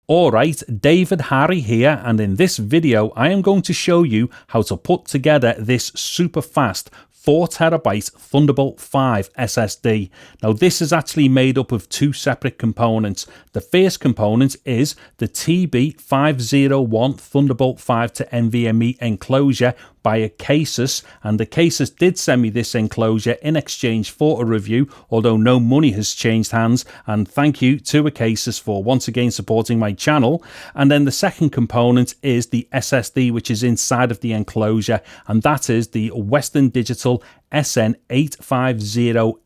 Alright, David Harry here, and in this video I am going to show you how to put together this super fast 4TB Thunderbolt 5 SSD. Now this is actually made up of two separate components. The first component is the TB501 Thunderbolt 5 to NVMe Enclosure by Acasis, and Acasis did send me this enclosure in exchange for a review, although no money has changed hands, and thank you to Acasis for once again supporting my channel. And then the second component is the SSD, which is inside of the enclosure, and that is the Western Digital SN850X.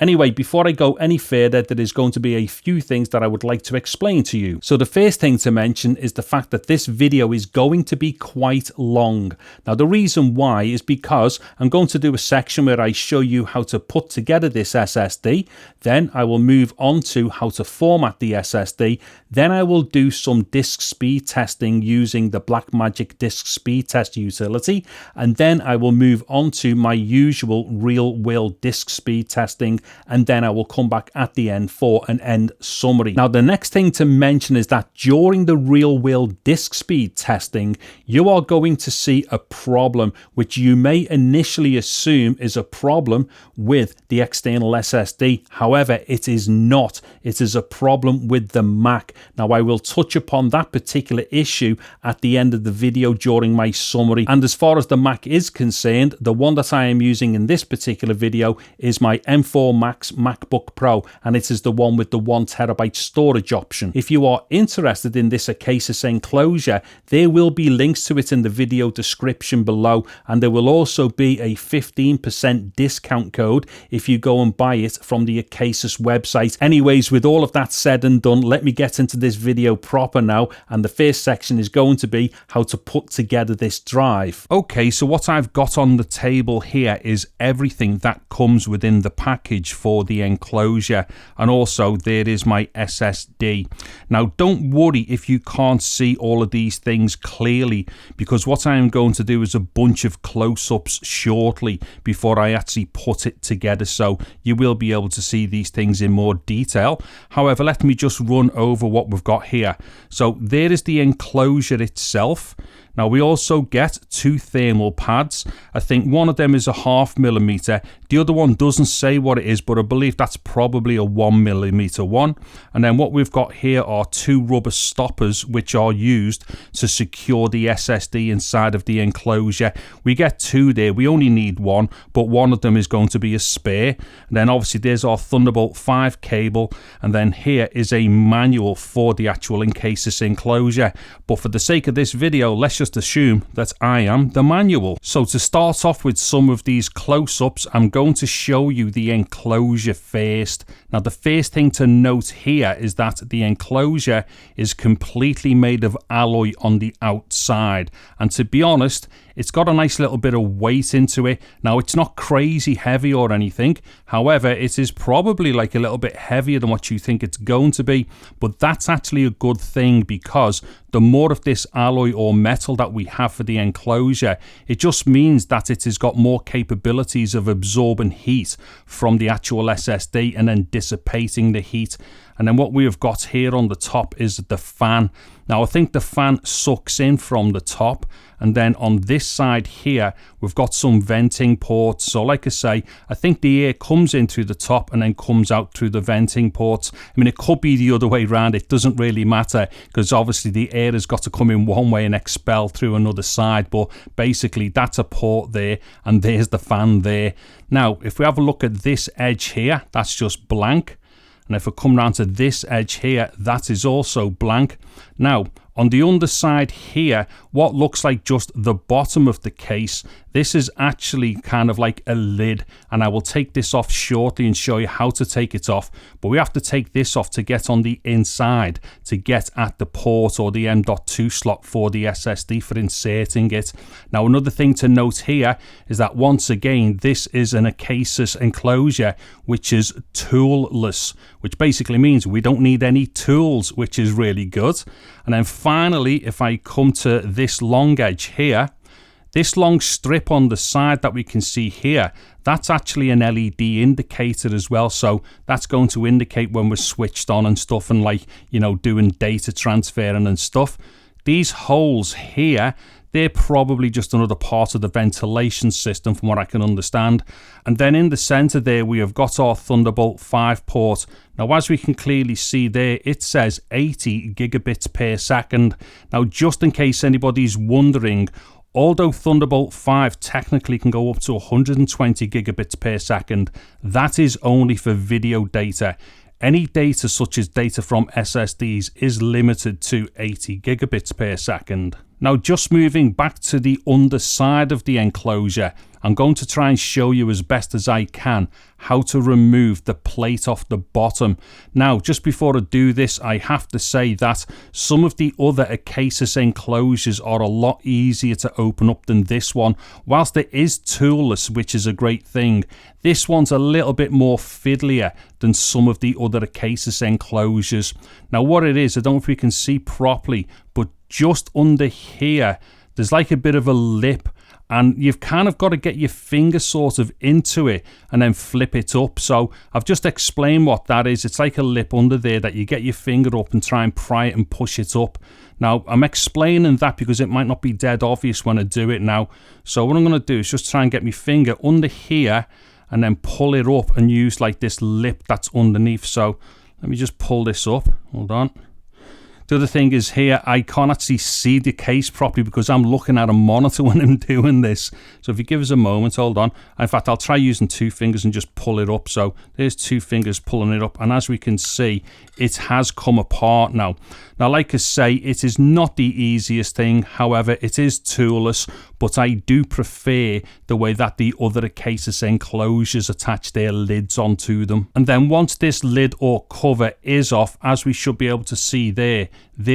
Anyway, before I go any further, there is going to be a few things that I would like to explain to you. So the first thing to mention is the fact that this video is going to be quite long. Now the reason why is because I'm going to do a section where I show you how to put together this SSD, then I will move on to how to format the SSD, then I will do some disk speed testing using the Blackmagic Disk Speed Test utility, and then I will move on to my usual real-world disk speed testing, and then I will come back at the end for an end summary. Now the next thing to mention is that during the real-world disk speed testing, you are going to see a problem which you may initially assume is a problem with the external SSD. However, it is not. It is a problem with the Mac. Now I will touch upon that particular issue at the end of the video during my summary. And as far as the Mac is concerned, the one that I am using in this particular video is my M4 Max MacBook Pro, and it is the one with the 1TB storage option. If you are interested in this Acasis enclosure, there will be links to it in the video description below, and there will also be a 15% discount code if you go and buy it from the Acasis website. Anyways, with all of that said and done, let me get into this video proper now, and the first section is going to be how to put together this drive. Okay, so what I've got on the table here is everything that comes within the package for the enclosure, and also there is my SSD. Now don't worry if you can't see all of these things clearly, because what I am going to do is a bunch of close-ups shortly before I actually put it together, so you will be able to see these things in more detail. However, let me just run over what we've got here. So there is the enclosure itself. Now we also get two thermal pads. I think one of them is a 0.5mm. The other one doesn't say what it is, but I believe that's probably a 1mm one. And then what we've got here are two rubber stoppers which are used to secure the SSD inside of the enclosure. We get two there. We only need one, but one of them is going to be a spare. And then obviously there's our Thunderbolt 5 cable, and then here is a manual for the actual Acasis enclosure. But for the sake of this video, let's just assume that I am the manual. So to start off with some of these close-ups, I'm going to show you the enclosure first. Now the first thing to note here is that the enclosure is completely made of alloy on the outside, and to be honest, it's got a nice little bit of weight into it. Now it's not crazy heavy or anything, however it is probably like a little bit heavier than what you think it's going to be, but that's actually a good thing, because the more of this alloy or metal that we have for the enclosure, it just means that it has got more capabilities of absorbing heat from the actual SSD and then dissipating the heat. And then what we have got here on the top is the fan. Now I think the fan sucks in from the top, and then on this side here we've got some venting ports. So like I say, I think the air comes in through the top and then comes out through the venting ports. I mean, it could be the other way around, it doesn't really matter, because obviously the air has got to come in one way and expel through another side, but basically that's a port there, and there's the fan there. Now if we have a look at this edge here, that's just blank. And if I come round to this edge here, that is also blank. Now, on the underside here, what looks like just the bottom of the case, this is actually kind of like a lid, and I will take this off shortly and show you how to take it off. But we have to take this off to get on the inside, to get at the port or the M.2 slot for the SSD for inserting it. Now another thing to note here is that once again, this is an Acasis enclosure which is toolless, which basically means we don't need any tools, which is really good. And then finally, if I come to this long edge here, This long strip on the side that we can see here, that's actually an LED indicator as well. So that's going to indicate when we're switched on and stuff, and like, you know, doing data transferring and stuff. These holes here, they're probably just another part of the ventilation system from what I can understand. And then in the center there, we have got our Thunderbolt 5 port. Now, as we can clearly see there, it says 80 gigabits per second. Now, just in case anybody's wondering, although Thunderbolt 5 technically can go up to 120 gigabits per second, that is only for video data. Any data such as data from SSDs is limited to 80 gigabits per second. Now, just moving back to the underside of the enclosure, I'm going to try and show you as best as I can how to remove the plate off the bottom. Now, just before I do this, I have to say that some of the other Acasis enclosures are a lot easier to open up than this one. Whilst it is toolless, which is a great thing, this one's a little bit more fiddlier than some of the other Acasis enclosures. Now, what it is, I don't know if we can see properly, but just under here, there's like a bit of a lip, and you've kind of got to get your finger sort of into it and then flip it up. So I've just explained what that is. It's like a lip under there that you get your finger up and try and pry it and push it up. Now, I'm explaining that because it might not be dead obvious when I do it now. So what I'm going to do is just try and get my finger under here and then pull it up and use like this lip that's underneath. So let me just pull this up. Hold on. The other thing is here, I can't actually see the case properly because I'm looking at a monitor when I'm doing this. So if you give us a moment, hold on. In fact, I'll try using two fingers and just pull it up. So there's two fingers pulling it up. And as we can see, it has come apart now. Now, like I say, it is not the easiest thing. However, it is toolless, but I do prefer the way that the other Acasis enclosures attach their lids onto them. And then once this lid or cover is off, as we should be able to see there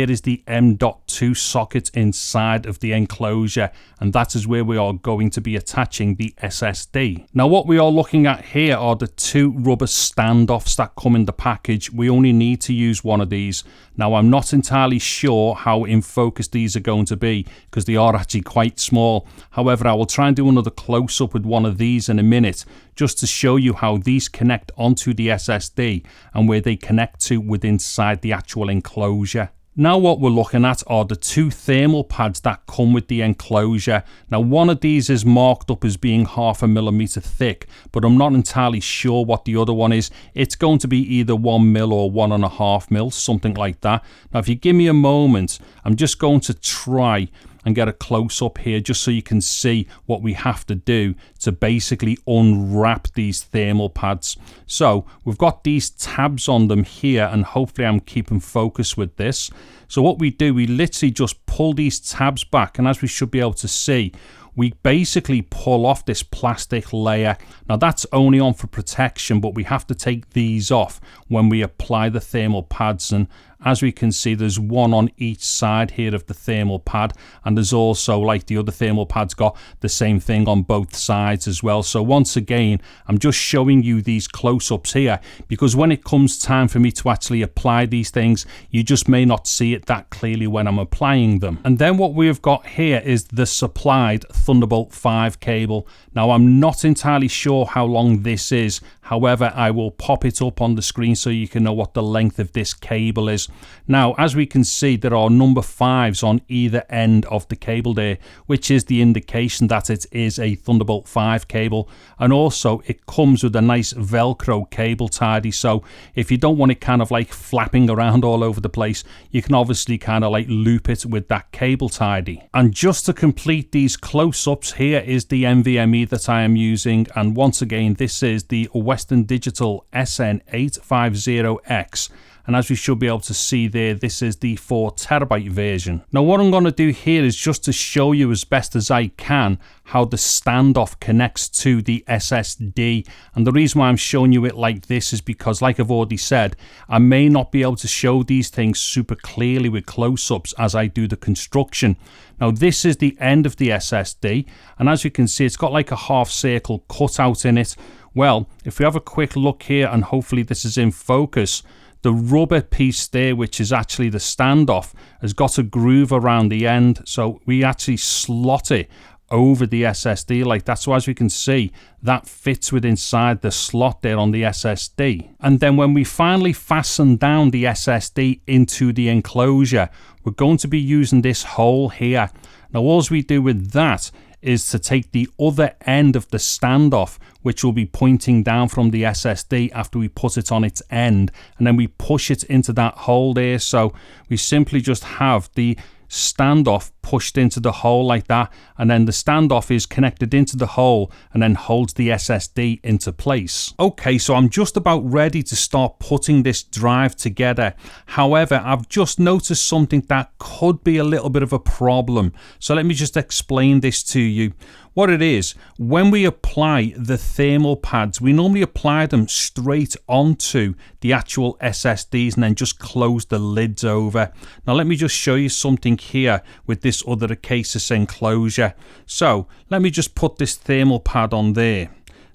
is the M.2 socket inside of the enclosure, and that is where we are going to be attaching the SSD. Now, what we are looking at here are the two rubber standoffs that come in the package. We only need to use one of these. Now, I'm not entirely sure how in focus these are going to be because they are actually quite small. However, I will try and do another close-up with one of these in a minute just to show you how these connect onto the SSD and where they connect to within inside the actual enclosure. Now what we're looking at are the two thermal pads that come with the enclosure. Now one of these is marked up as being 0.5 millimeter thick, but I'm not entirely sure what the other one is. It's going to be either 1 mil or 1.5 mil, something like that. Now if you give me a moment, I'm just going to try and get a close up here just so you can see what we have to do to basically unwrap these thermal pads. So we've got these tabs on them here, and hopefully I'm keeping focus with this. So what we do, we literally just pull these tabs back, and as we should be able to see, we basically pull off this plastic layer. Now that's only on for protection, but we have to take these off when we apply the thermal pads. And as we can see, there's one on each side here of the thermal pad, and there's also, like the other thermal pads, got the same thing on both sides as well. So once again, I'm just showing you these close-ups here because when it comes time for me to actually apply these things, you just may not see it that clearly when I'm applying them. And then what we've got here is the supplied Thunderbolt 5 cable. Now I'm not entirely sure how long this is. However, I will pop it up on the screen so you can know what the length of this cable is. Now, as we can see, there are number 5s on either end of the cable there, which is the indication that it is a Thunderbolt 5 cable. And also, it comes with a nice Velcro cable tidy. So if you don't want it kind of like flapping around all over the place, you can obviously kind of like loop it with that cable tidy. And just to complete these close-ups, here is the NVMe that I am using. And once again, this is the Western Digital SN850X. And as we should be able to see there, this is the 4TB version. Now what I'm going to do here is just to show you as best as I can how the standoff connects to the SSD. And the reason why I'm showing you it like this is because, like I've already said, I may not be able to show these things super clearly with close-ups as I do the construction. Now this is the end of the SSD, and as you can see, it's got like a half circle cut out in it. Well, if we have a quick look here, and hopefully this is in focus, the rubber piece there, which is actually the standoff, has got a groove around the end. So we actually slot it over the SSD like that. So as we can see, that fits within inside the slot there on the SSD. And then when we finally fasten down the SSD into the enclosure, we're going to be using this hole here. Now all we do with that is to take the other end of the standoff, which will be pointing down from the SSD after we put it on its end, and then we push it into that hole there. So we simply just have the standoff pushed into the hole like that, and then the standoff is connected into the hole and then holds the SSD into place. Okay, so I'm just about ready to start putting this drive together. However, I've just noticed something that could be a little bit of a problem. So let me just explain this to you. What it is, when we apply the thermal pads, we normally apply them straight onto the actual SSDs and then just close the lids over. Now let me just show you something here with this other Acasis enclosure. So let me just put this thermal pad on there.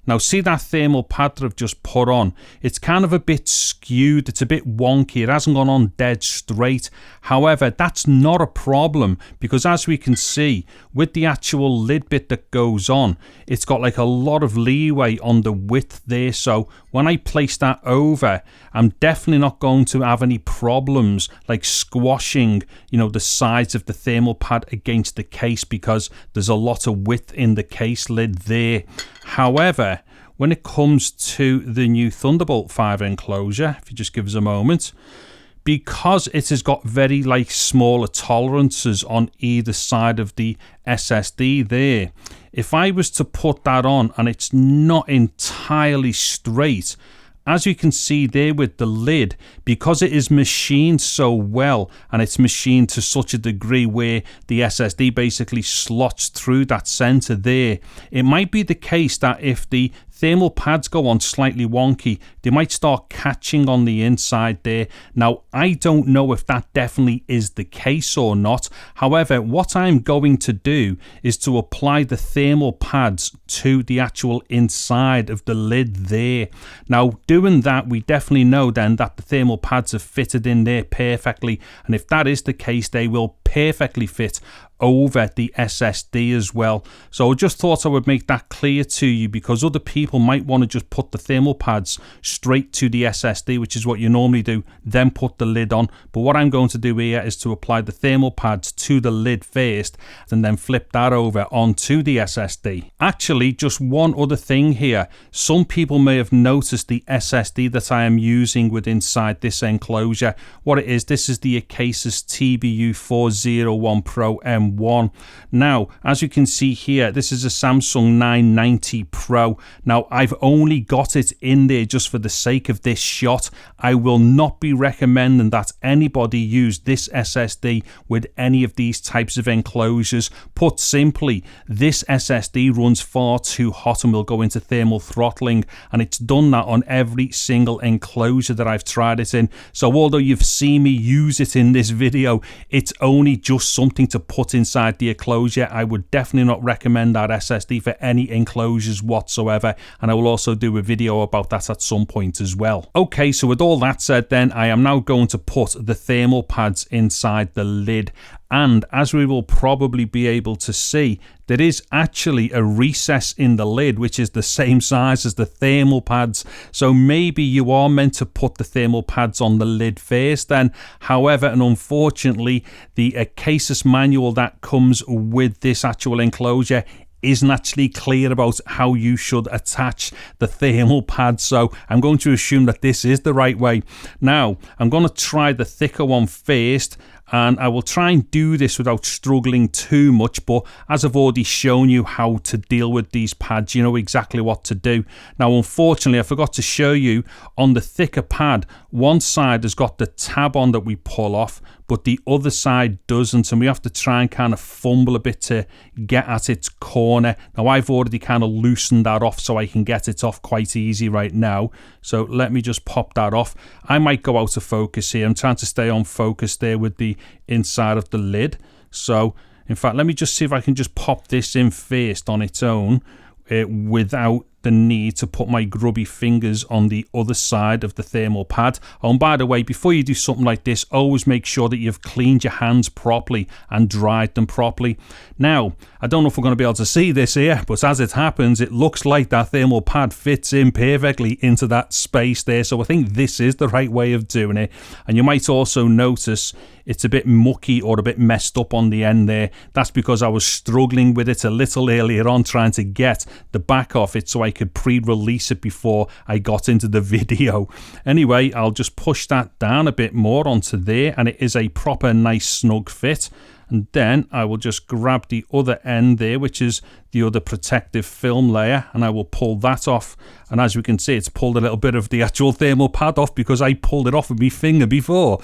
Now see that thermal pad that I've just put on, it's kind of a bit skewed, it's a bit wonky, it hasn't gone on dead straight. However, that's not a problem, because as we can see, with the actual lid bit that goes on, it's got like a lot of leeway on the width there. So when I place that over, I'm definitely not going to have any problems like squashing, you know, the sides of the thermal pad against the case, because there's a lot of width in the case lid there. However, when it comes to the new Thunderbolt 5 enclosure, if you just give us a moment, because it has got very like smaller tolerances on either side of the SSD there, if I was to put that on and it's not entirely straight, as you can see there with the lid, because it is machined so well and it's machined to such a degree where the SSD basically slots through that center there, it might be the case that if the thermal pads go on slightly wonky, they might start catching on the inside there. Now, I don't know if that definitely is the case or not. However, what I'm going to do is to apply the thermal pads to the actual inside of the lid there. Now, doing that, we definitely know then that the thermal pads are fitted in there perfectly. And if that is the case, they will perfectly fit over the SSD as well. So I just thought I would make that clear to you, because other people might want to just put the thermal pads straight to the SSD, which is what you normally do, then put the lid on. But what I'm going to do here is to apply the thermal pads to the lid first and then flip that over onto the SSD. Actually, just one other thing here. Some people may have noticed the SSD that I am using with inside this enclosure. What it is, this is the Acasis TB501 Pro M1. Now, as you can see here, this is a Samsung 990 Pro. Now, I've only got it in there just for the sake of this shot. I will not be recommending that anybody use this SSD with any of these types of enclosures. Put simply, this SSD runs far too hot and will go into thermal throttling, and it's done that on every single enclosure that I've tried it in. So although you've seen me use it in this video, it's only just something to put inside the enclosure. I would definitely not recommend that SSD for any enclosures whatsoever, and I will also do a video about that at some point as well. Okay, so with all that said then, I am now going to put the thermal pads inside the lid, and as we will probably be able to see, there is actually a recess in the lid which is the same size as the thermal pads. So maybe you are meant to put the thermal pads on the lid first then. However, and unfortunately, the Acasis manual that comes with this actual enclosure isn't actually clear about how you should attach the thermal pad, so I'm going to assume that this is the right way. Now, I'm going to try the thicker one first, and I will try and do this without struggling too much, but as I've already shown you how to deal with these pads, you know exactly what to do. Now, unfortunately, I forgot to show you on the thicker pad, one side has got the tab on that we pull off, but the other side doesn't, and we have to try and kind of fumble a bit to get at its corner. Now, I've already kind of loosened that off so I can get it off quite easy right now. So let me just pop that off. I might go out of focus here. I'm trying to stay on focus there with the inside of the lid. So in fact, let me just see if I can just pop this in first on its own without the need to put my grubby fingers on the other side of the thermal pad. Oh, and by the way, before you do something like this, always make sure that you've cleaned your hands properly and dried them properly. Now, I don't know if we're going to be able to see this here, but as it happens, it looks like that thermal pad fits in perfectly into that space there. So I think this is the right way of doing it. And you might also notice it's a bit mucky or a bit messed up on the end there. That's because I was struggling with it a little earlier on, trying to get the back off it so I could pre-release it before I got into the video. Anyway, I'll just push that down a bit more onto there, and it is a proper nice snug fit. And then I will just grab the other end there, which is the other protective film layer, and I will pull that off. And as we can see, it's pulled a little bit of the actual thermal pad off because I pulled it off with my finger before.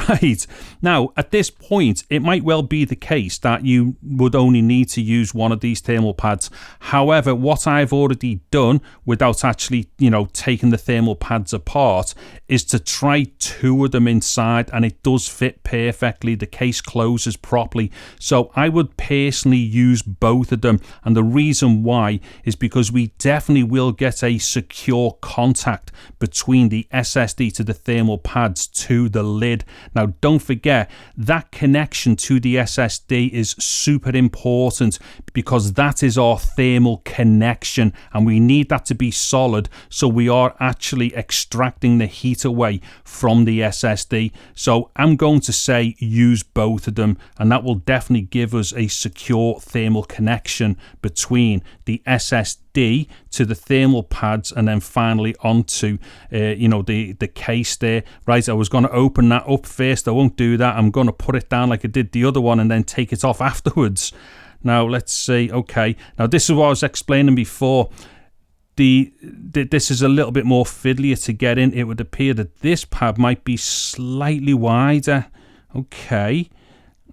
Right. Now, at this point, it might well be the case that you would only need to use one of these thermal pads. However, what I've already done without actually, taking the thermal pads apart is to try two of them inside, and it does fit perfectly. The case closes properly. So I would personally use both of them. And the reason why is because we definitely will get a secure contact between the SSD to the thermal pads to the lid. Now, don't forget that connection to the SSD is super important because that is our thermal connection, and we need that to be solid so we are actually extracting the heat away from the SSD. So I'm going to say use both of them, and that will definitely give us a secure thermal connection between the SSD to the thermal pads and then finally onto the case there. Right, I was going to open that up first. I won't do that. I'm going to put it down like I did the other one and then take it off afterwards. Now let's see. Okay, now this is what I was explaining before. This is a little bit more fiddlier to get in. It would appear that this pad might be slightly wider. Okay.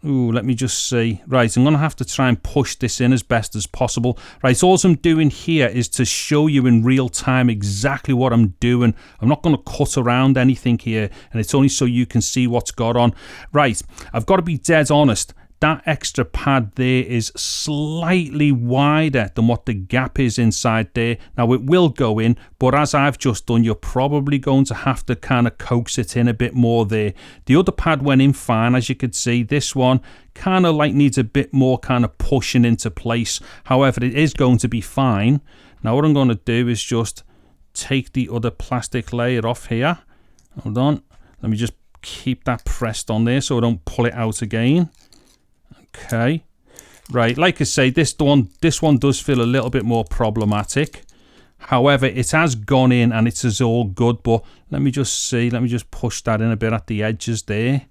Ooh, let me just see. Right, I'm going to have to try and push this in as best as possible. Right, so all I'm doing here is to show you in real time exactly what I'm doing. I'm not going to cut around anything here, and it's only so you can see what's got on. Right, I've got to be dead honest. That extra pad there is slightly wider than what the gap is inside there. Now it will go in, but as I've just done, you're probably going to have to kind of coax it in a bit more there. The other pad went in fine, as you could see. This one kind of like needs a bit more kind of pushing into place. However, it is going to be fine. Now what I'm going to do is just take the other plastic layer off here. Hold on. Let me just keep that pressed on there so I don't pull it out again. Okay, right, like I say, this one does feel a little bit more problematic. However, it has gone in and it is all good, but let me just see, let me just push that in a bit at the edges there.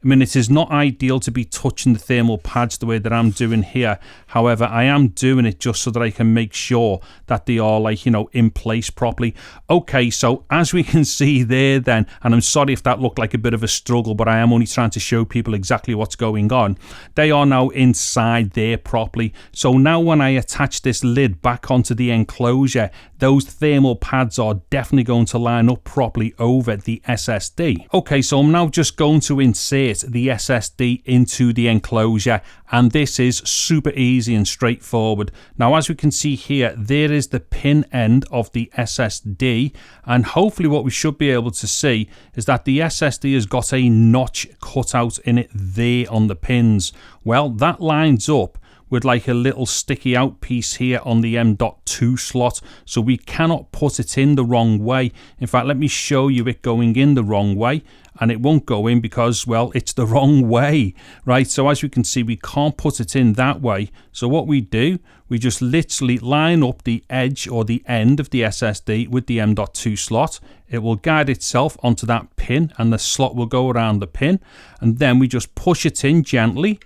I mean, it is not ideal to be touching the thermal pads the way that I'm doing here. However, I am doing it just so that I can make sure that they are in place properly. Okay, so as we can see there then, and I'm sorry if that looked like a bit of a struggle, but I am only trying to show people exactly what's going on. They are now inside there properly. So now when I attach this lid back onto the enclosure, those thermal pads are definitely going to line up properly over the SSD. Okay, so I'm now just going to insert the SSD into the enclosure, and this is super easy and straightforward. Now as we can see here, there is the pin end of the SSD, and hopefully what we should be able to see is that the SSD has got a notch cut out in it there on the pins. Well, that lines up with like a little sticky out piece here on the M.2 slot, so we cannot put it in the wrong way. In fact, let me show you it going in the wrong way, and it won't go in because, well, it's the wrong way, right? So as you can see, we can't put it in that way. So what we do, we just literally line up the edge or the end of the SSD with the M.2 slot. It will guide itself onto that pin, and the slot will go around the pin, and then we just push it in gently.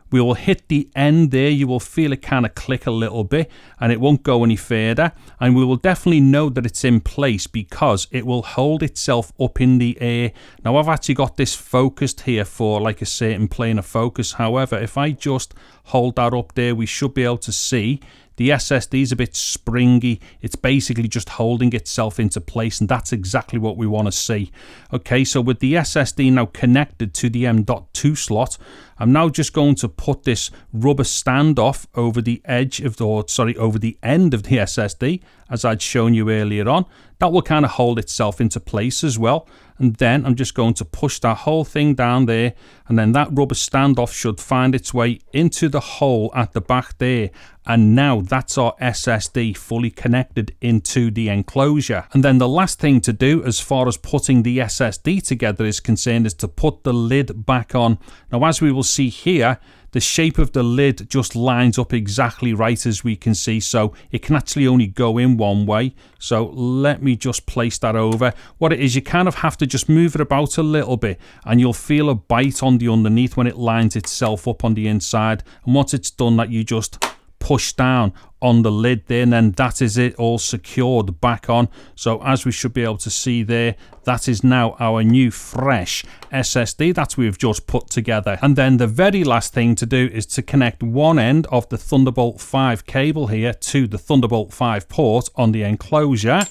We will hit the end there. You will feel it kind of click a little bit, and it won't go any further. And we will definitely know that it's in place because it will hold itself up in the air. Now I've actually got this focused here for like a certain plane of focus. However, if I just hold that up there, we should be able to see the SSD is a bit springy. It's basically just holding itself into place, and that's exactly what we want to see. Okay, so with the SSD now connected to the M.2 slot, I'm now just going to put this rubber standoff over the edge of the, over the end of the SSD, as I'd shown you earlier on. That will kind of hold itself into place as well. And then I'm just going to push that whole thing down there, and then that rubber standoff should find its way into the hole at the back there. And now that's our SSD fully connected into the enclosure. And then the last thing to do as far as putting the SSD together is concerned is to put the lid back on. Now, as we will see here, the shape of the lid just lines up exactly right, as we can see, so it can actually only go in one way. So let me just place that over. What it is, you kind of have to just move it about a little bit, and you'll feel a bite on the underneath when it lines itself up on the inside. And once it's done that, you just push down on the lid there, and then that is it, all secured back on. So as we should be able to see there, that is now our new fresh SSD that we've just put together. And then the very last thing to do is to connect one end of the Thunderbolt 5 cable here to the Thunderbolt 5 port on the enclosure,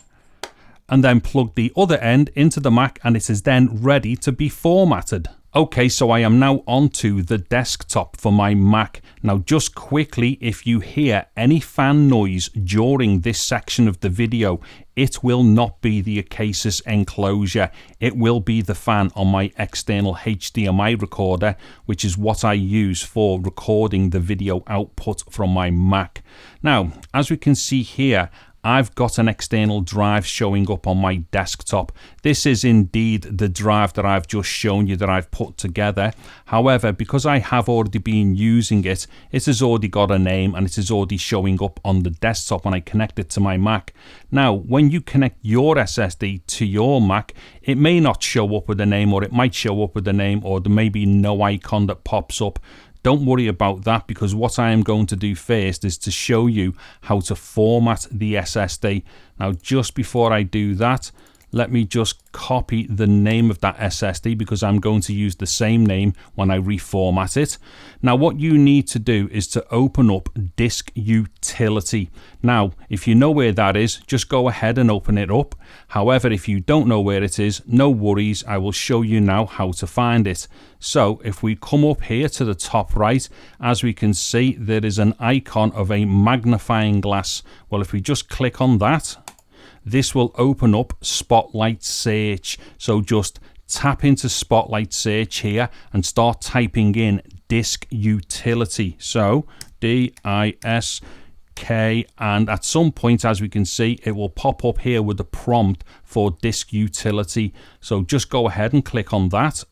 and then plug the other end into the Mac, and it is then ready to be formatted. Okay, so I am now onto the desktop for my Mac. Now, just quickly, if you hear any fan noise during this section of the video, it will not be the Acasis Enclosure. It will be the fan on my external HDMI recorder, which is what I use for recording the video output from my Mac. Now, as we can see here, I've got an external drive showing up on my desktop. This is indeed the drive that I've just shown you that I've put together. However, because I have already been using it, it has already got a name and it is already showing up on the desktop when I connect it to my Mac. Now, when you connect your SSD to your Mac, it may not show up with a name, or it might show up with a name, or there may be no icon that pops up. Don't worry about that, because what I am going to do first is to show you how to format the SSD. Now, just before I do that, let me just copy the name of that SSD, because I'm going to use the same name when I reformat it. Now, what you need to do is to open up Disk Utility. Now, if you know where that is, just go ahead and open it up. However, if you don't know where it is, no worries, I will show you now how to find it. So if we come up here to the top right, as we can see, there is an icon of a magnifying glass. Well, if we just click on that, this will open up Spotlight Search. So just tap into Spotlight Search here and start typing in Disk Utility. So D-I-S-K, and at some point, as we can see, it will pop up here with the prompt for Disk Utility. So just go ahead and click on that.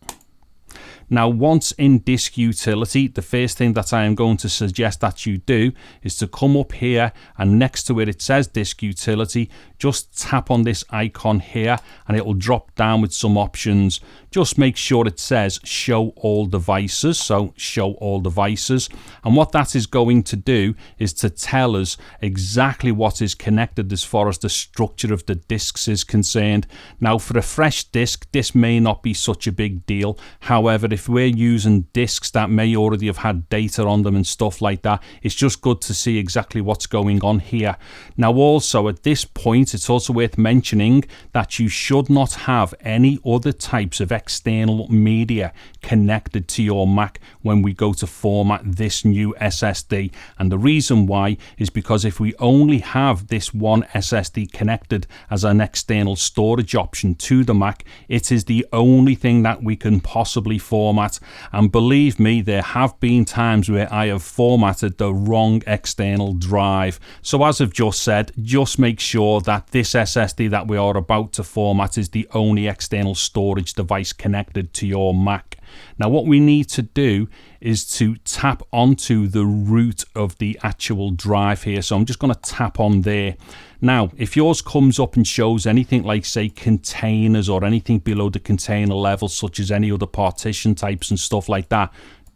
Now, once in Disk Utility, the first thing that I am going to suggest that you do is to come up here, and next to where it says Disk Utility, just tap on this icon here and it will drop down with some options. Just make sure it says Show All Devices, so Show All Devices. And what that is going to do is to tell us exactly what is connected as far as the structure of the disks is concerned. Now, for a fresh disk, this may not be such a big deal. However, if we're using disks that may already have had data on them and stuff like that, it's just good to see exactly what's going on here. Now, also at this point, it's also worth mentioning that you should not have any other types of external media connected to your Mac when we go to format this new SSD. And the reason why is because if we only have this one SSD connected as an external storage option to the Mac, it is the only thing that we can possibly format. And believe me, there have been times where I have formatted the wrong external drive. So as I've just said, just make sure that this SSD that we are about to format is the only external storage device connected to your Mac. Now, what we need to do is to tap onto the root of the actual drive here. So I'm just going to tap on there. Now, if yours comes up and shows anything like, say, containers or anything below the container level, such as any other partition types and stuff like that,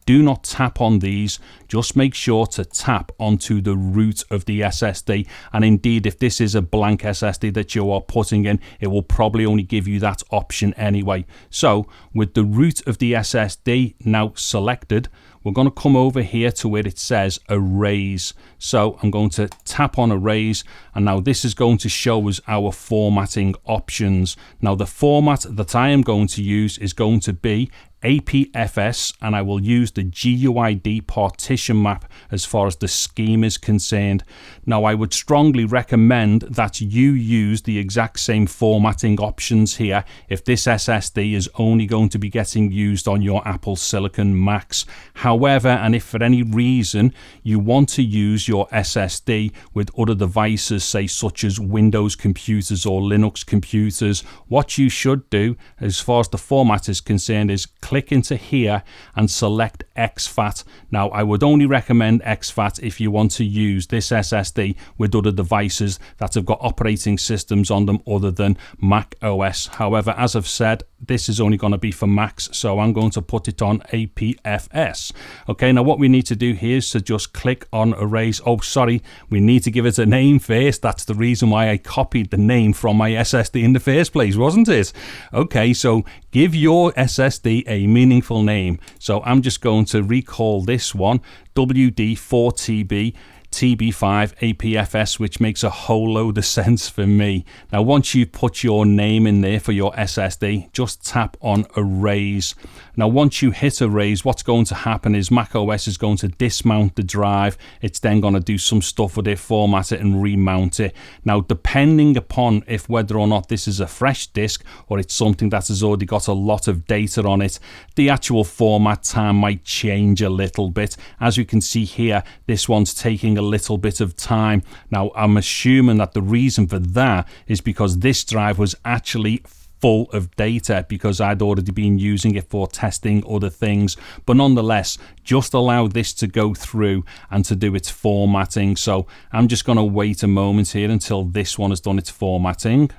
do not tap on these. Just make sure to tap onto the root of the SSD. And indeed, if this is a blank SSD that you are putting in, it will probably only give you that option anyway. So with the root of the SSD now selected, we're going to come over here to where it says Erase. So I'm going to tap on Erase, and now this is going to show us our formatting options. Now the format that I am going to use is going to be APFS, and I will use the GUID partition map as far as the scheme is concerned. Now I would strongly recommend that you use the exact same formatting options here if this SSD is only going to be getting used on your Apple Silicon Macs. However, and if for any reason you want to use your SSD with other devices, say such as Windows computers or Linux computers, what you should do as far as the format is concerned is click into here and select exFAT. Now I would only recommend exFAT if you want to use this SSD with other devices that have got operating systems on them other than Mac OS. However, as I've said, this is only going to be for Macs, so I'm going to put it on APFS. Okay, now what we need to do here is to just click on Erase. Oh, sorry, we need to give it a name first. That's the reason why I copied the name from my SSD in the first place, wasn't it? Okay, so give your SSD a meaningful name. So I'm just going to recall this one WD TB501 APFS, which makes a whole load of sense for me. Now once you put your name in there for your SSD, just tap on Erase. Now once you hit Erase, what's going to happen is macOS is going to dismount the drive. It's then going to do some stuff with it, format it and remount it. Now depending upon if whether or not this is a fresh disk or it's something that has already got a lot of data on it, the actual format time might change a little bit. As you can see here, this one's taking a little bit of time. Now I'm assuming that the reason for that is because this drive was actually full of data because I'd already been using it for testing other things. But nonetheless, just allow this to go through and to do its formatting. So I'm just going to wait a moment here until this one has done its formatting.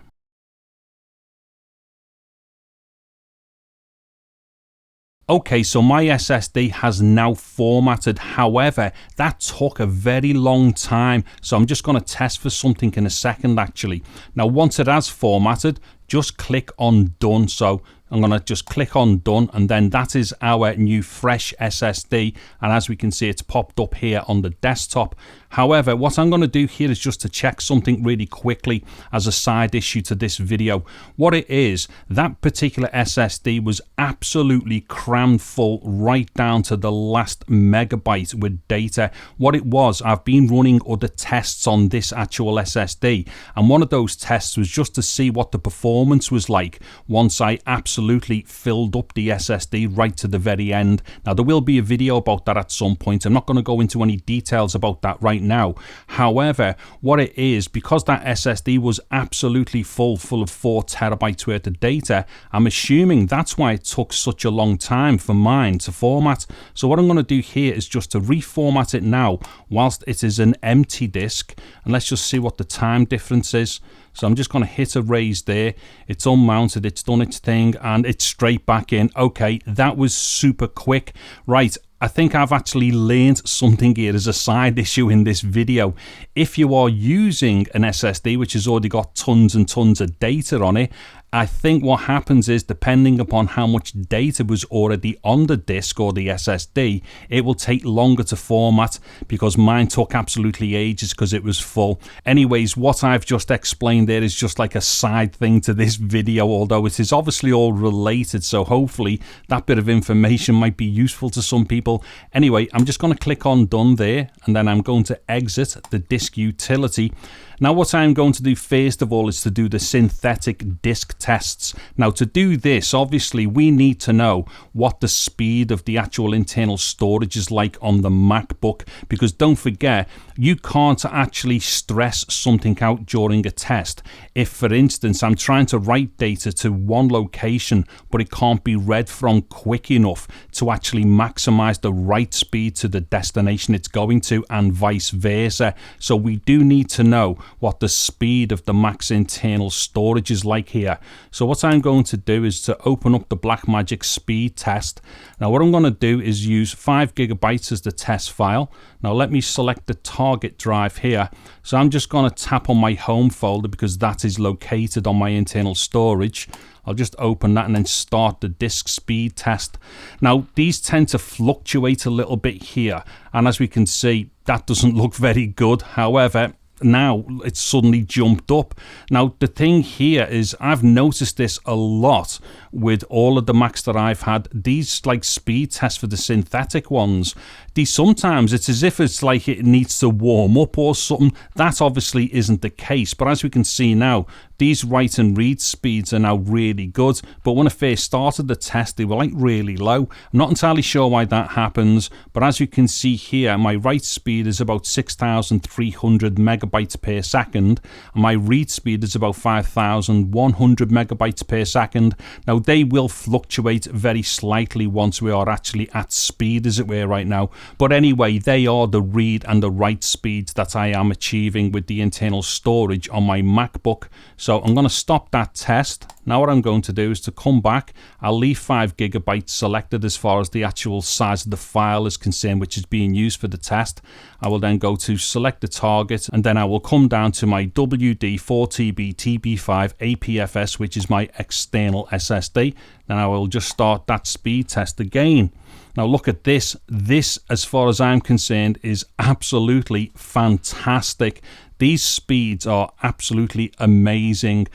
Okay, so my SSD has now formatted. However, that took a very long time. So I'm just going to test for something in a second actually. Now, once it has formatted, just click on Done. So I'm going to just click on Done, and then that is our new fresh SSD. And as we can see, it's popped up here on the desktop. However, what I'm going to do here is just to check something really quickly as a side issue to this video. What it is, that particular SSD was absolutely crammed full right down to the last megabyte with data. What it was, I've been running other tests on this actual SSD, and one of those tests was just to see what the performance was like once I absolutely filled up the SSD right to the very end. Now there will be a video about that at some point. I'm not going to go into any details about that right now. However, what it is, because that SSD was absolutely full of 4 terabytes worth of data, I'm assuming that's why it took such a long time for mine to format. So what I'm going to do here is just to reformat it now whilst it is an empty disk, and let's just see what the time difference is. So I'm just going to hit Erase there. It's unmounted, it's done its thing, and it's straight back in. Okay, that was super quick. Right, I think I've actually learned something here as a side issue in this video. If you are using an SSD which has already got tons and tons of data on it, I think what happens is, depending upon how much data was already on the disk or the SSD, it will take longer to format, because mine took absolutely ages because it was full. Anyways, what I've just explained there is just like a side thing to this video, although it is obviously all related, so hopefully that bit of information might be useful to some people. Anyway, I'm just going to click on Done there, and then I'm going to exit the disk utility. Now what I'm going to do first of all is to do the synthetic disk tests. Now to do this, obviously we need to know what the speed of the actual internal storage is like on the MacBook, because don't forget, you can't actually stress something out during a test. If for instance I'm trying to write data to one location but it can't be read from quick enough to actually maximize the write speed to the destination it's going to, and vice versa. So we do need to know what the speed of the Mac's internal storage is like here. So what I'm going to do is to open up the Blackmagic Speed Test. Now what I'm going to do is use 5 GB as the test file. Now let me select the target drive here. So I'm just going to tap on my home folder because that is located on my internal storage. I'll just open that and then start the disk speed test. Now these tend to fluctuate a little bit here, and as we can see, that doesn't look very good. However, now it's suddenly jumped up. Now the thing here is, I've noticed this a lot with all of the Macs that I've had. These like speed tests for the synthetic ones, these sometimes it's as if it's like it needs to warm up or something. That obviously isn't the case, but as we can see now, these write and read speeds are now really good. But when I first started the test, they were like really low. I'm not entirely sure why that happens, but as you can see here, my write speed is about 6,300 megabytes per second, and my read speed is about 5,100 megabytes per second. Now they will fluctuate very slightly once we are actually at speed, as it were, right now. But anyway, they are the read and the write speeds that I am achieving with the internal storage on my MacBook. So I'm going to stop that test. Now what I'm going to do is to come back. I'll leave 5 GB selected as far as the actual size of the file is concerned, which is being used for the test. I will then go to select the target, and then I will come down to my WD 4TB TB5 APFS, which is my external SSD. Then I will just start that speed test again. Now look at this. This, as far as I'm concerned, is absolutely fantastic. These speeds are absolutely amazing.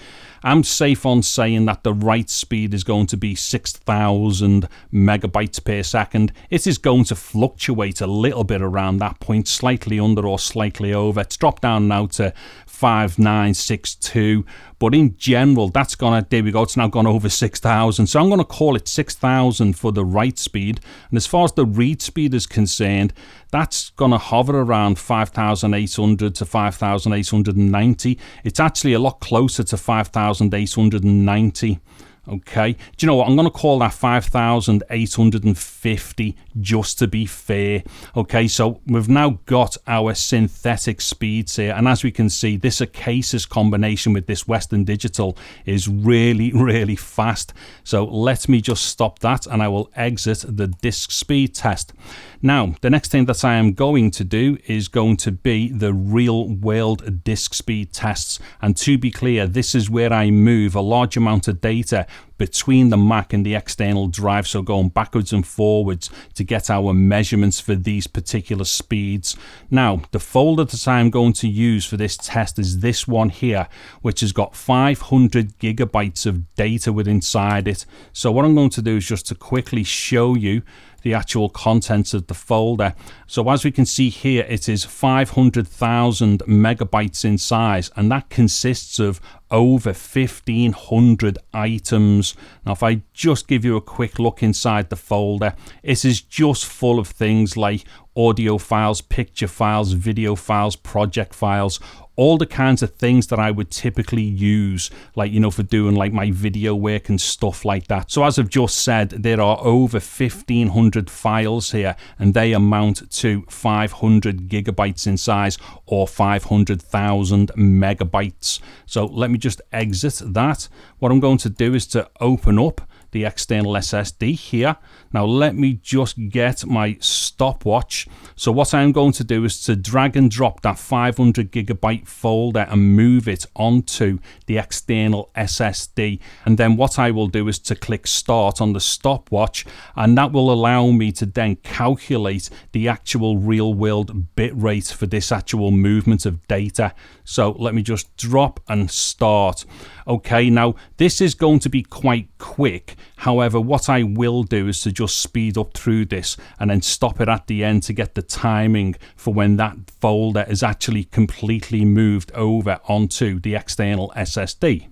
I'm safe on saying that the write speed is going to be 6,000 megabytes per second. It is going to fluctuate a little bit around that point, slightly under or slightly over. It's dropped down now to 5962, but in general, that's gonna, there we go, it's now gone over 6,000. So I'm gonna call it 6,000 for the write speed. And as far as the read speed is concerned, that's gonna hover around 5,800 to 5,890. It's actually a lot closer to 5,890. Okay, do you know what? I'm going to call that 5,850 just to be fair. Okay, so we've now got our synthetic speeds here, and as we can see, this Acasis combination with this Western Digital is really, really fast. So let me just stop that, and I will exit the disk speed test. Now, the next thing that I am going to do is going to be the real world disk speed tests. And to be clear, this is where I move a large amount of data between the Mac and the external drive, so going backwards and forwards to get our measurements for these particular speeds. Now, the folder that I'm going to use for this test is this one here, which has got 500 gigabytes of data within inside it. So what I'm going to do is just to quickly show you the actual contents of the folder. So as we can see here, it is 500,000 megabytes in size, and that consists of over 1,500 items. Now, if I just give you a quick look inside the folder, it is just full of things like audio files, picture files, video files, project files, all the kinds of things that I would typically use, like, you know, for doing like my video work and stuff like that. So as I've just said, there are over 1,500 files here, and they amount to 500 gigabytes in size, or 500,000 megabytes. So let me just exit that. What I'm going to do is to open up the external SSD here. Now let me just get my stopwatch. So what I'm going to do is to drag and drop that 500 gigabyte folder and move it onto the external SSD. And then what I will do is to click start on the stopwatch, and that will allow me to then calculate the actual real world bit rate for this actual movement of data. So let me just drop and start. Okay, now this is going to be quite quick. However, what I will do is to just speed up through this and then stop it at the end to get the timing for when that folder is actually completely moved over onto the external SSD.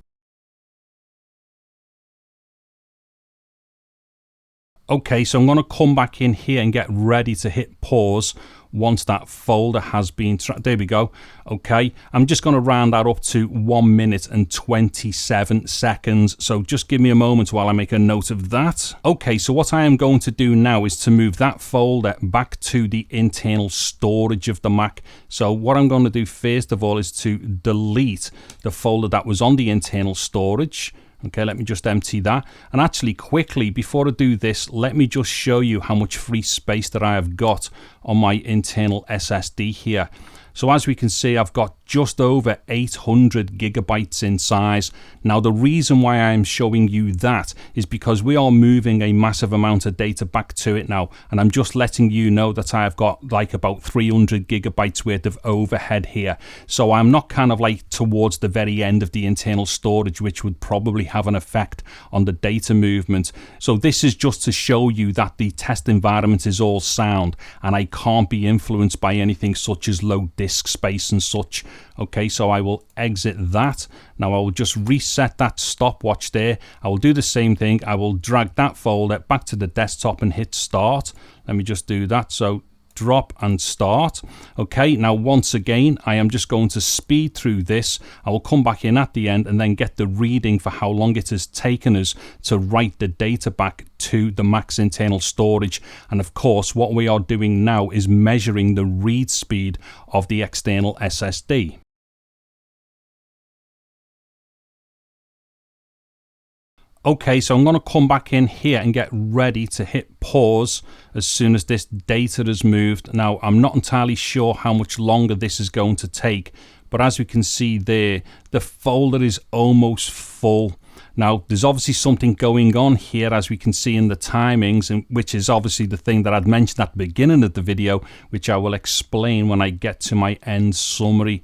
Okay, so I'm going to come back in here and get ready to hit pause once that folder has been there we go. Okay, I'm just going to round that up to 1 minute and 27 seconds. So just give me a moment while I make a note of that. Okay, so what I am going to do now is to move that folder back to the internal storage of the Mac. So what I'm going to do first of all is to delete the folder that was on the internal storage. Okay, let me just empty that. And actually quickly, before I do this, let me just show you how much free space that I have got on my internal SSD here. So as we can see, I've got just over 800 gigabytes in size. Now, the reason why I'm showing you that is because we are moving a massive amount of data back to it now. And I'm just letting you know that I've got like about 300 gigabytes worth of overhead here. So I'm not kind of like towards the very end of the internal storage, which would probably have an effect on the data movement. So this is just to show you that the test environment is all sound and I can't be influenced by anything such as low disk space and such. Okay, so I will exit that. Now I will just reset that stopwatch there. I will do the same thing. I will drag that folder back to the desktop and hit start. Let me just do that. So drop and start. Okay, now once again, I am just going to speed through this. I will come back in at the end and then get the reading for how long it has taken us to write the data back to the Mac's internal storage. And of course, what we are doing now is measuring the read speed of the external SSD. Okay, so I'm going to come back in here and get ready to hit pause as soon as this data has moved. Now, I'm not entirely sure how much longer this is going to take, but as we can see there, the folder is almost full. Now, there's obviously something going on here, as we can see in the timings, and which is obviously the thing that I'd mentioned at the beginning of the video, which I will explain when I get to my end summary.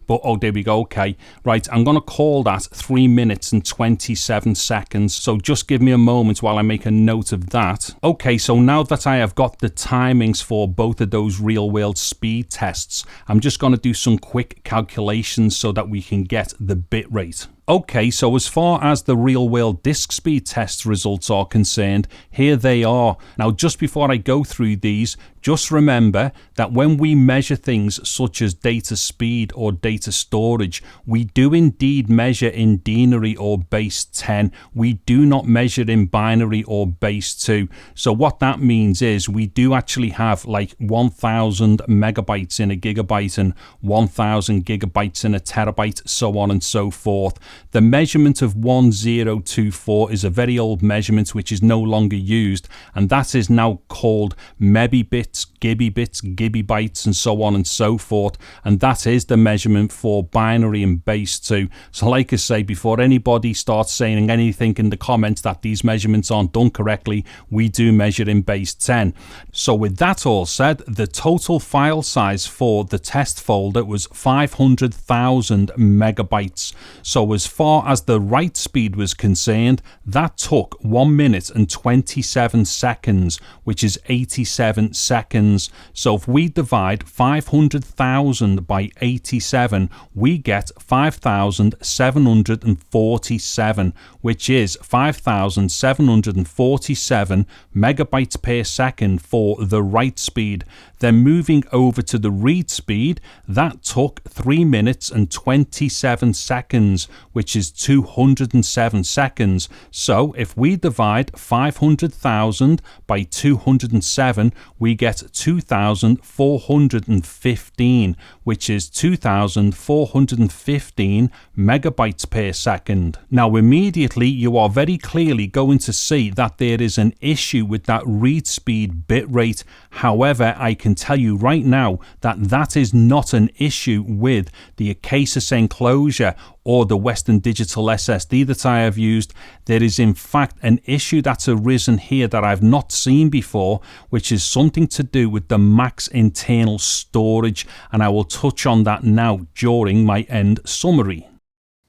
But, oh, there we go. Okay, right. I'm going to call that 3 minutes and 27 seconds. So just give me a moment while I make a note of that. Okay, so now that I have got the timings for both of those real world speed tests, I'm just going to do some quick calculations so that we can get the bit rate. Okay, so as far as the real world disk speed test results are concerned, here they are. Now, just before I go through these, just remember that when we measure things such as data speed or data storage, we do indeed measure in denary or base 10. We do not measure in binary or base 2. So what that means is we do actually have like 1000 megabytes in a gigabyte and 1000 gigabytes in a terabyte, so on and so forth. The measurement of 1024 is a very old measurement which is no longer used, and that is now called megabits, gigabytes, and so on and so forth, and that is the measurement for binary and base 2. So like I say, before anybody starts saying anything in the comments that these measurements aren't done correctly, we do measure in base 10. So with that all said, the total file size for the test folder was 500,000 megabytes. So as far as the write speed was concerned, that took 1 minute and 27 seconds, which is 87 seconds. So if we divide 500,000 by 87, we get 5,747, which is 5,747 megabytes per second for the write speed. Then moving over to the read speed, that took 3 minutes and 27 seconds, which is 207 seconds. So if we divide 500,000 by 207, we get 2,415, which is 2,415 megabytes per second. Now immediately you are very clearly going to see that there is an issue with that read speed bitrate. However, I can tell you right now that that is not an issue with the Acasis Enclosure or the Western Digital SSD that I have used. There is in fact an issue that's arisen here that I've not seen before, which is something to do with the Mac's internal storage, and I will touch on that now during my end summary.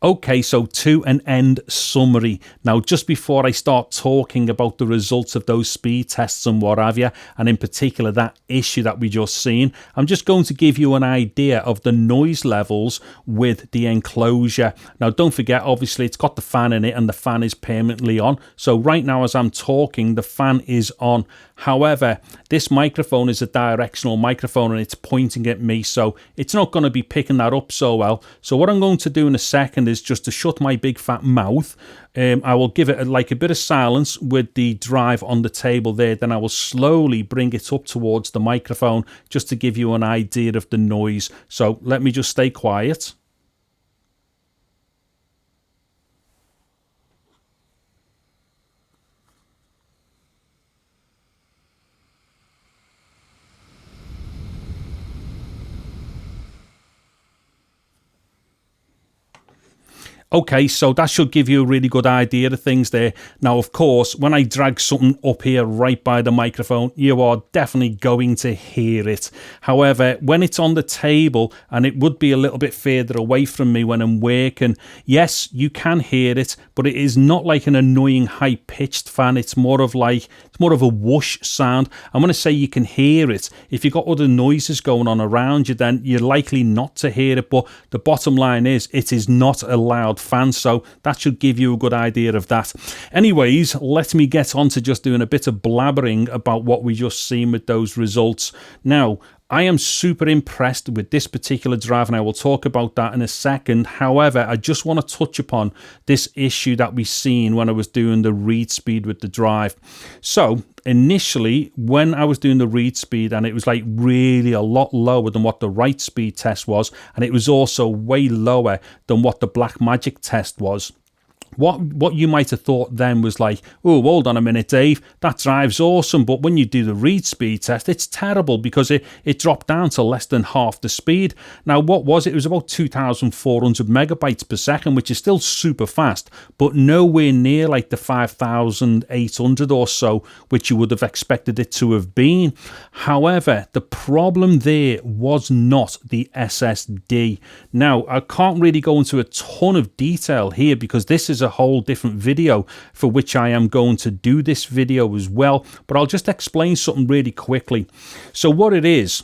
Okay, so to an end summary. Now, just before I start talking about the results of those speed tests and what have you, and in particular that issue that we just seen, I'm just going to give you an idea of the noise levels with the enclosure. Now, don't forget, obviously, it's got the fan in it and the fan is permanently on. So right now, as I'm talking, the fan is on. However, this microphone is a directional microphone and it's pointing at me, so it's not going to be picking that up so well. So what I'm going to do in a second is just to shut my big fat mouth. I will give it a bit of silence with the drive on the table there. Then I will slowly bring it up towards the microphone just to give you an idea of the noise. So let me just stay quiet. Okay, so that should give you a really good idea of things there. Now, of course, when I drag something up here right by the microphone, you are definitely going to hear it. However, when it's on the table, and it would be a little bit further away from me when I'm working, yes, you can hear it, but it is not like an annoying high-pitched fan. It's more of a whoosh sound. I'm going to say you can hear it. If you've got other noises going on around you, then you're likely not to hear it, but the bottom line is it is not a loud fan, so that should give you a good idea of that. Anyways, let me get on to just doing a bit of blabbering about what we just seen with those results. Now, I am super impressed with this particular drive, and I will talk about that in a second. However, I just want to touch upon this issue that we seen when I was doing the read speed with the drive. So initially, when I was doing the read speed, and it was like really a lot lower than what the write speed test was, and it was also way lower than what the Blackmagic test was. What you might have thought then was like, oh, hold on a minute, Dave, that drive's awesome, but when you do the read speed test, it's terrible because it dropped down to less than half the speed. Now, what was it? It was about 2,400 megabytes per second, which is still super fast, but nowhere near like the 5,800 or so, which you would have expected it to have been. However, the problem there was not the SSD. Now, I can't really go into a ton of detail here because this is a whole different video for which I am going to do this video as well, but I'll just explain something really quickly. So what it is,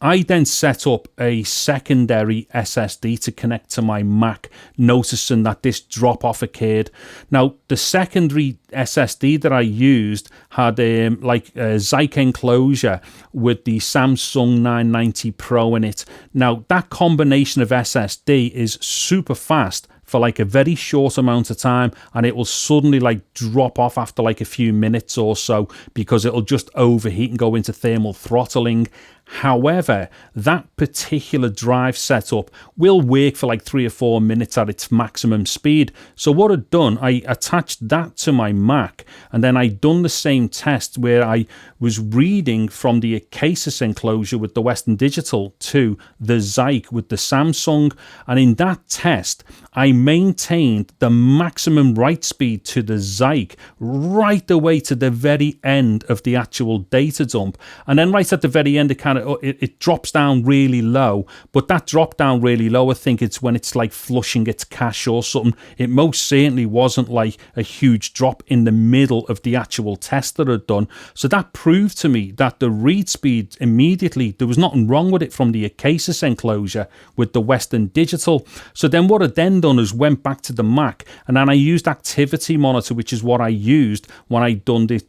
I then set up a secondary SSD to connect to my Mac, noticing that this drop-off occurred. Now, the secondary SSD that I used had a SSD Enclosure with the Samsung 990 Pro in it. Now, that combination of SSD is super fast for like a very short amount of time, and it will suddenly like drop off after like a few minutes or so because it'll just overheat and go into thermal throttling. However, that particular drive setup will work for like 3 or 4 minutes at its maximum speed. So what I'd done, I attached that to my Mac, and then I'd done the same test where I was reading from the Acasis Enclosure with the Western Digital to the Zyke with the Samsung, and in that test I maintained the maximum write speed to the Zyke right the way to the very end of the actual data dump, and then right at the very end it drops down really low. But that drop down really low, I think it's when it's like flushing its cache or something. It most certainly wasn't like a huge drop in the middle of the actual test that I'd done. So that proved to me that the read speed immediately, there was nothing wrong with it from the Acasis Enclosure with the Western Digital. So then what I'd then done is went back to the Mac, and then I used Activity Monitor, which is what I used when I done the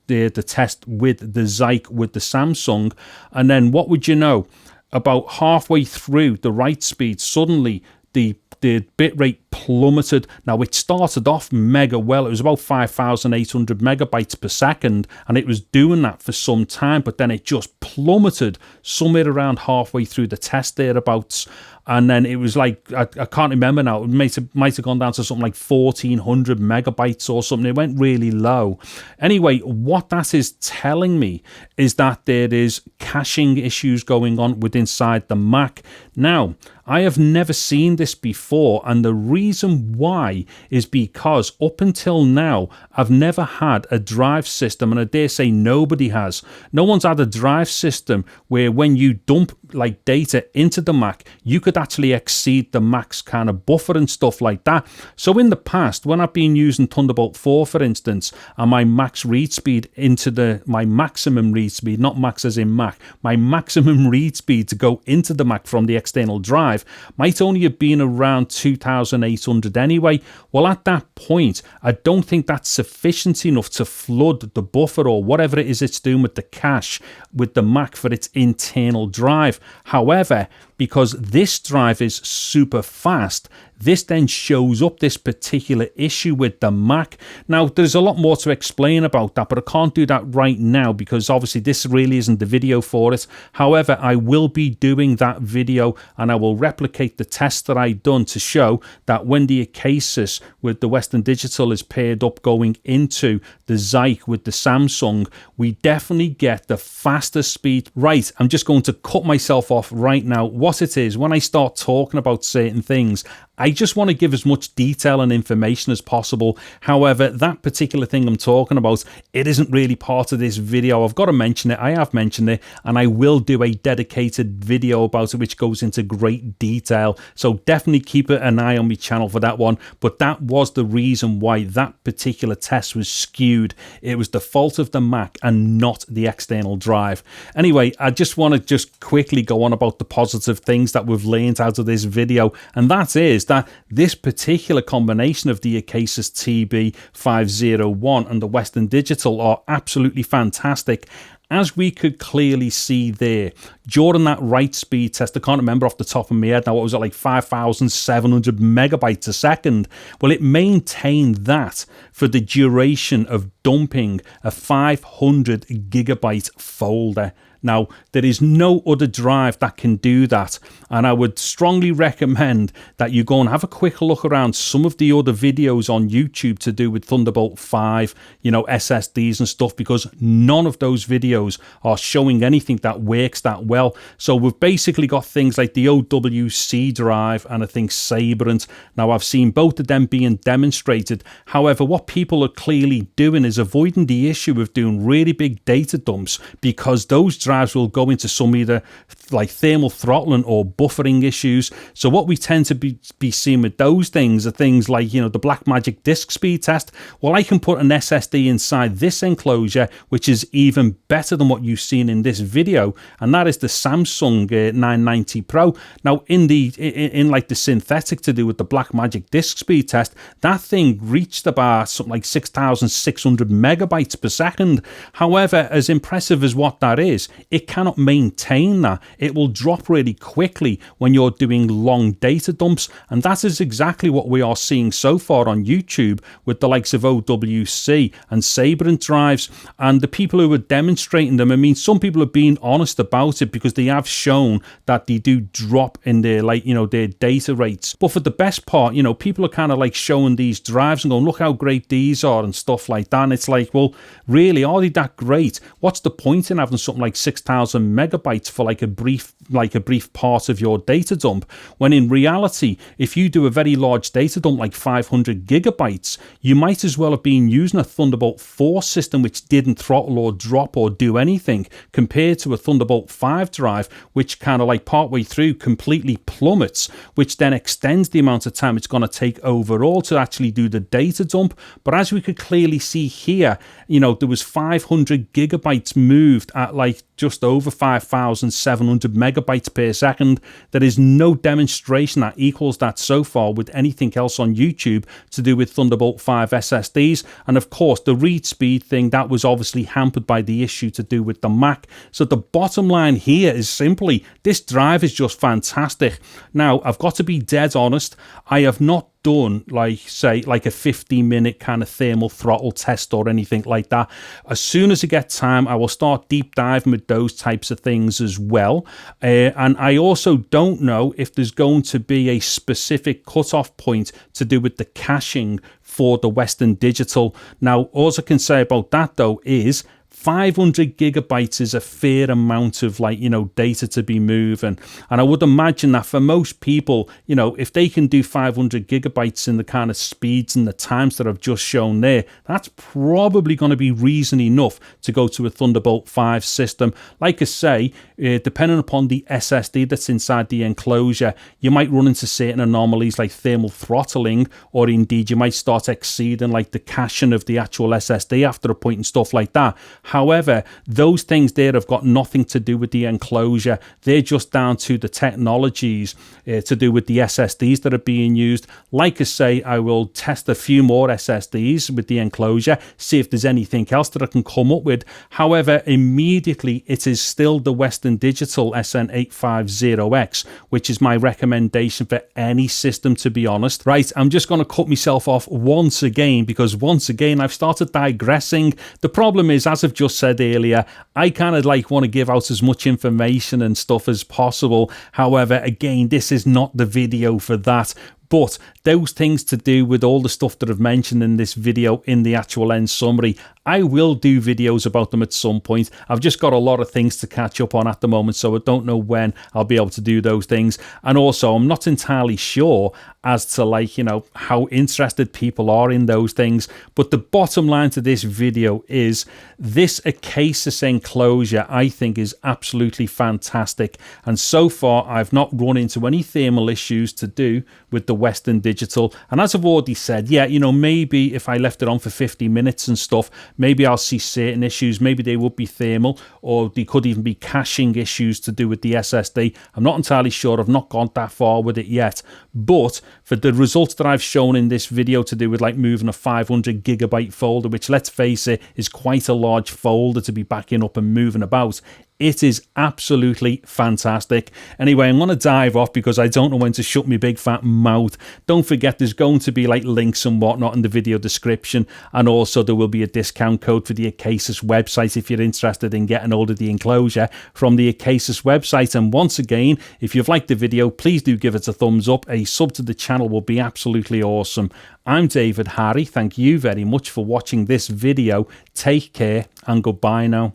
test with the Zyke with the Samsung. And then what would you know, about halfway through the write speed, suddenly the bitrate plummeted. Now, it started off mega well. It was about 5,800 megabytes per second, and it was doing that for some time, but then it just plummeted somewhere around halfway through the test thereabouts. And then it was like, I can't remember now, it might have gone down to something like 1,400 megabytes or something. It went really low. Anyway, what that is telling me is that there is caching issues going on with inside the Mac. Now, I have never seen this before, and the reason why is because up until now, I've never had a drive system, and I dare say nobody has. No one's had a drive system where when you dump like data into the Mac, you could could actually exceed the max kind of buffer and stuff like that. So in the past, when I've been using Thunderbolt 4, for instance, and my max read speed into my maximum read speed, not max as in Mac, my maximum read speed to go into the Mac from the external drive might only have been around 2,800 anyway. Well, at that point, I don't think that's sufficient enough to flood the buffer or whatever it is it's doing with the cache with the Mac for its internal drive. However, because this drive is super fast, this then shows up this particular issue with the Mac. Now, there's a lot more to explain about that, but I can't do that right now because obviously this really isn't the video for it. However, I will be doing that video and I will replicate the test that I've done to show that when the Acasis with the Western Digital is paired up going into the Zyke with the Samsung, we definitely get the faster speed. Right, I'm just going to cut myself off right now. What it is, when I start talking about certain things, I just want to give as much detail and information as possible. However, that particular thing I'm talking about, it isn't really part of this video. I've got to mention it. I have mentioned it, and I will do a dedicated video about it, which goes into great detail. So definitely keep an eye on my channel for that one. But that was the reason why that particular test was skewed. It was the fault of the Mac and not the external drive. Anyway, I just want to just quickly go on about the positive things that we've learned out of this video, and that is that this particular combination of the Acasis TB501 and the Western Digital are absolutely fantastic. As we could clearly see there, during that write speed test, I can't remember off the top of my head now, what was it, like 5,700 megabytes a second? Well, it maintained that for the duration of dumping a 500 gigabyte folder. Now, there is no other drive that can do that, and I would strongly recommend that you go and have a quick look around some of the other videos on YouTube to do with Thunderbolt 5, you know, SSDs and stuff, because none of those videos are showing anything that works that well. So we've basically got things like the OWC drive and I think Sabrent. Now, I've seen both of them being demonstrated. However, what people are clearly doing is avoiding the issue of doing really big data dumps, because those drives will go into some either like thermal throttling or buffering issues. So what we tend to be seeing with those things are things like, you know, the Blackmagic disk speed test. Well, I can put an SSD inside this enclosure, which is even better than what you've seen in this video, and that is the Samsung 990 Pro. Now, in like the synthetic to do with the Blackmagic disk speed test, that thing reached about something like 6,600 megabytes per second. However, as impressive as what that is, it cannot maintain that. It will drop really quickly when you're doing long data dumps, and that is exactly what we are seeing so far on YouTube with the likes of OWC and Sabrent drives. And the people who are demonstrating them, I mean, some people have been honest about it because they have shown that they do drop in their, like, you know, their data rates. But for the best part, you know, people are kind of like showing these drives and going, look how great these are and stuff like that. And it's like, well, really, are they that great? What's the point in having something like 6,000 megabytes for like a brief part of your data dump, when in reality, if you do a very large data dump like 500 gigabytes, you might as well have been using a Thunderbolt 4 system which didn't throttle or drop or do anything, compared to a Thunderbolt 5 drive which kind of like partway through completely plummets, which then extends the amount of time it's going to take overall to actually do the data dump. But as we could clearly see here, you know, there was 500 gigabytes moved at like just over 5,700 megabytes per second. There is no demonstration that equals that so far with anything else on YouTube to do with Thunderbolt 5 SSDs. And of course, the read speed thing, that was obviously hampered by the issue to do with the Mac. So the bottom line here is simply, this drive is just fantastic. Now, I've got to be dead honest, I have not done like, say, like a 15-minute kind of thermal throttle test or anything like that. As soon as I get time, I will start deep diving with those types of things as well. And I also don't know if there's going to be a specific cutoff point to do with the caching for the Western Digital. Now, all I can say about that though is 500 gigabytes is a fair amount of, like, you know, data to be moving. And I would imagine that for most people, you know, if they can do 500 gigabytes in the kind of speeds and the times that I've just shown there, that's probably going to be reason enough to go to a Thunderbolt 5 system. Like I say, depending upon the SSD that's inside the enclosure, you might run into certain anomalies like thermal throttling, or indeed you might start exceeding like the caching of the actual SSD after a point and stuff like that. However, those things there have got nothing to do with the enclosure. They're just down to the technologies to do with the SSDs that are being used. Like I say, I will test a few more SSDs with the enclosure, see if there's anything else that I can come up with. However, immediately it is still the Western Digital SN850X, which is my recommendation for any system, to be honest. Right, I'm just going to cut myself off once again, because once again I've started digressing. The problem is, as I've just said earlier, I kind of like want to give out as much information and stuff as possible. However, again, this is not the video for that. But those things to do with all the stuff that I've mentioned in this video in the actual end summary, I will do videos about them at some point. I've just got a lot of things to catch up on at the moment, so I don't know when I'll be able to do those things. And also, I'm not entirely sure as to, like, you know, how interested people are in those things. But the bottom line to this video is this Acasis Enclosure, I think, is absolutely fantastic. And so far, I've not run into any thermal issues to do with the Western Digital. And as I've already said, yeah, you know, maybe if I left it on for 50 minutes and stuff, maybe I'll see certain issues. Maybe they would be thermal, or they could even be caching issues to do with the SSD. I'm not entirely sure. I've not gone that far with it yet. But for the results that I've shown in this video to do with, like, moving a 500 gigabyte folder, which, let's face it, is quite a large folder to be backing up and moving about, it is absolutely fantastic. Anyway, I'm going to dive off because I don't know when to shut my big fat mouth. Don't forget, there's going to be like links and whatnot in the video description, and also there will be a discount code for the Acasis website if you're interested in getting hold of the enclosure from the Acasis website. And once again, if you've liked the video, please do give it a thumbs up. A sub to the channel will be absolutely awesome. I'm David Harry. Thank you very much for watching this video. Take care and goodbye now.